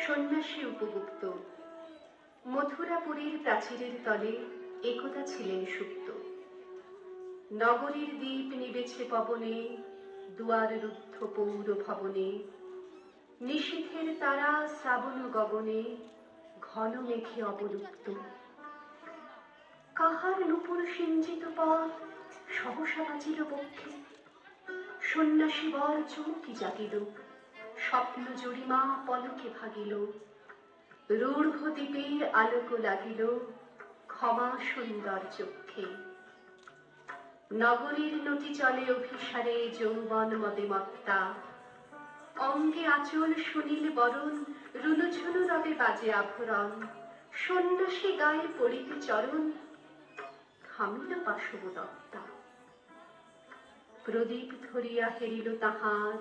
সন্ন্যাসী উপগুপ্ত মথুরাপুরীর প্রাচীরের তলে একদা ছিলেন সুপ্ত। নগরীর দ্বীপ নিবেছে পবনে, দুয়ার রুদ্ধ পৌর ভবনে, নিশীথের তারা শ্রাবণ গগনে, ঘন মেঘে অবলুপ্ত। কাহার নূপুর সিঞ্চিত পথ সহসা বাজিল বক্ষে, সন্ন্যাসী বর চমকি জাগিল, স্বপ্ন জরিমা পলকে ভাগিল। রূঢ় দ্বীপের আলোক লাগিল, ক্ষমা সুন্দর চক্ষে। নগরীর নটি চলে অভিসারে, যৌবন মদে মত্তা। অঙ্গে আঁচল সুনীল বরণ, রুনুঝুনু রবে বাজে আভরণ। সন্ন্যাসী গায়ে পড়িতে চরণ, থামিল পাশব দত্তা। প্রদীপ ধরিয়া হেরিল তাহার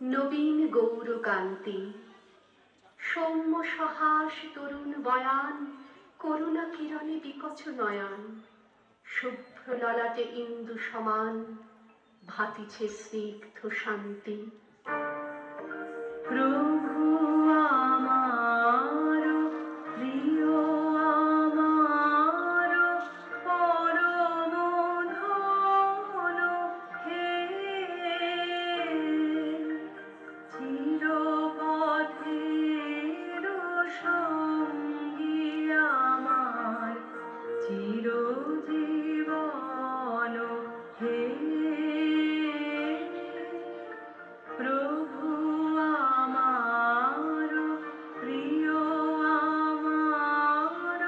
নবীন গৌর কান্তি। সৌম্য সহাস তরুণ বয়ান, করুণা কিরণে বিকচ নয়ন। শুভ্র ললাটে ইন্দু সমান, ভাতিছে স্নিগ্ধ শান্তি। প্রভু আমার প্রিয়, আমার পরম ধন হে, চিরপথের সঙ্গী আমার, চিরজীবন হে। প্রভু আমার প্রিয়, আমার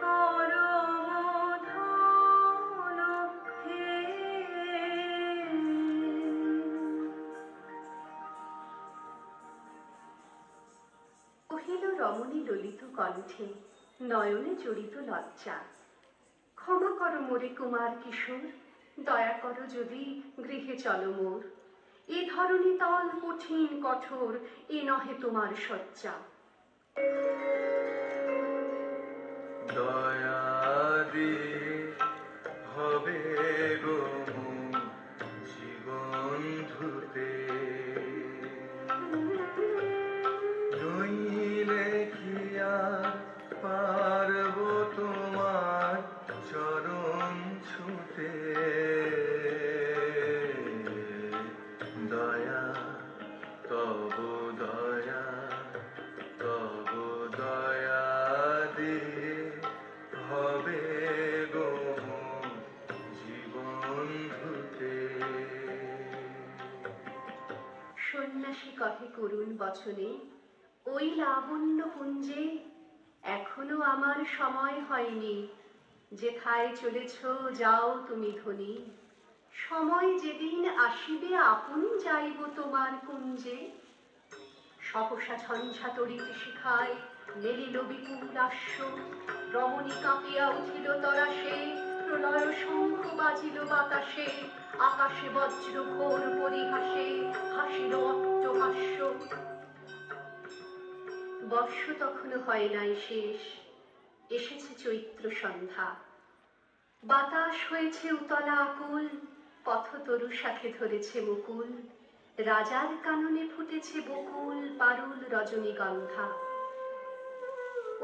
পরম ধন হে। কহিল রমণী ললিত কণ্ঠে, নয়নে জড়িত লজ্জা। ক্ষমা করো মোরে কুমার কিশোর, দয়া করো যদি গৃহে চলো মোর। এ ধরনী তল কঠিন কঠোর, এ নহে তোমার শয্যা। দয়া দিয়ে হবে গো জীবন ধুতে, নইলে কি আর পারব তোমার চরণ ছুঁতে। দয়া তব দয়া, তব দয়া দিয়ে হবে গো জীবন ধুতে। সন্ন্যাসী কহে করুণ বচনে, ওই লাবণ্য পুঞ্জে এখনো আমার সময় হয়নি। যেথায় চলেছ যাও তুমি ধনী, সময় যেদিন আসিবে আপন যাইব তোমার কুঞ্জে। সহসা ঝঞ্ঝা তড়িতে শিখায় মেলিল বিপুল আশ্ব, রমণী কাঁপিয়া উঠিল তরাসে, প্রলয় শঙ্খ বাজিল বাতাসে। আকাশে বজ্র ঘোর পরিহাসে, হাসিল অট্টহাস্য। বর্ষ তখনো হয় নাই শেষ, এসেছে চৈত্র সন্ধ্যা। বাতাস হয়েছে উতলা আকুল, পথতরু শাখে ধরেছে মুকুল। রাজার কাননে ফুটেছে বকুল, পারুল রজনীগন্ধা।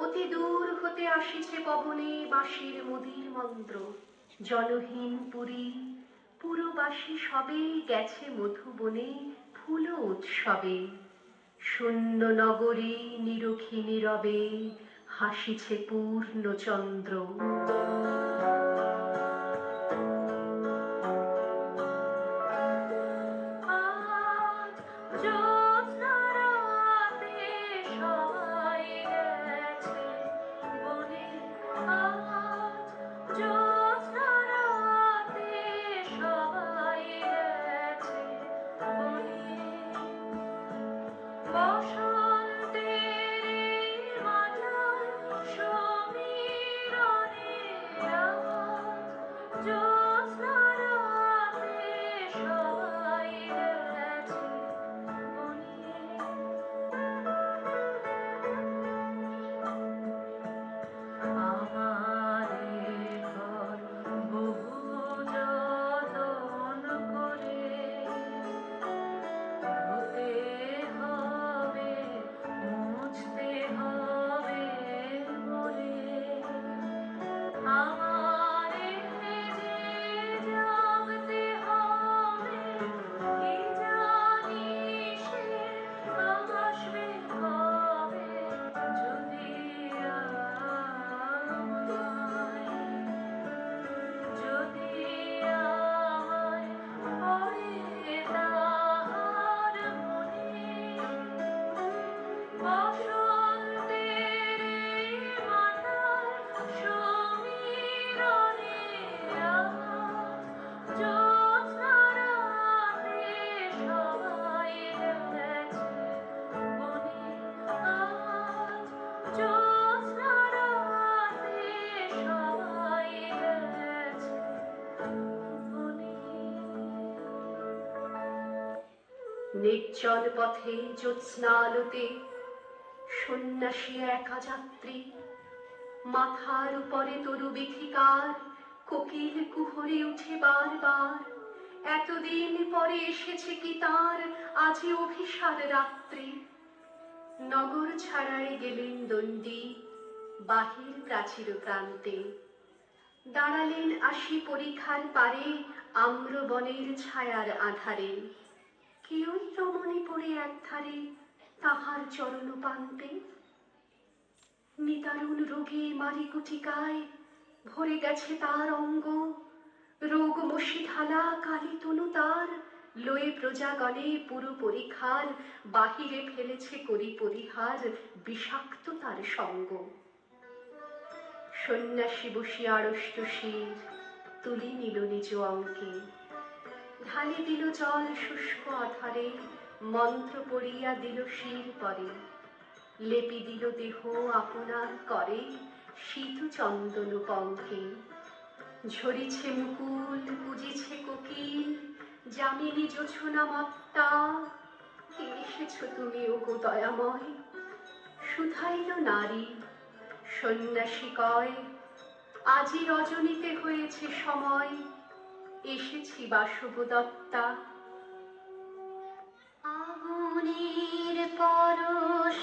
অতি দূর হতে আসিছে পবনে বাঁশির মুদির মন্ত্র। জনহীন পুরী পুরবাসী সবে গেছে মধুবনে ফুল উৎসবে। শূন্য নগরী নিরখী নীরবে হাসিছে পূর্ণচন্দ্র। নির্জন পথে জ্যোৎস্নালোতে সন্ন্যাসী একা যাত্রী, মাথার উপরে তরু বিথিকার, কোকিল কুহরে উঠে বারবার। এতদিন পরে এসেছে কি তার আজি অভিসার রাত্রি। নগর ছাড়াই গেলেন দণ্ডী, বাহির প্রাচীর প্রান্তে। দাঁড়ালেন আসি পরিখার পারে, আম্র বনের ছায়ার আধারে। কেউই রমণী পড়ে একধারে, তাহার চরণ পান্তে। নিদারুণ রোগে মারিকুটিকায় ভরে গেছে তার অঙ্গ, রোগ মশি ঢালা কালী তনু তার, লয়ে প্রজাগণে পুরু পরিখার, বাহিরে ফেলেছে করি পরিহার বিষাক্ত তার সঙ্গ। সন্ন্যাসী বসিয়া আড়ষ্ট শির তুলি নিল নিজ অঙ্কে, ঢালি দিল জল শুষ্ক আধারে, মন্ত্র পড়িয়া দিল শির পরে। লেপি দিল দেহ আপনার করে, শীত চন্দন পঙ্কে। ঝরিছে মুকুল পুজিছে কোকিল, যামিনী জোছনা মত্তা। কে এসেছ তুমি ওগো দয়াময়, শুধাইল নারী। সন্ন্যাসী কয়, আজি রজনীতে হয়েছে সময়, এসেছি বাসব দত্তা। আগুনের পরশ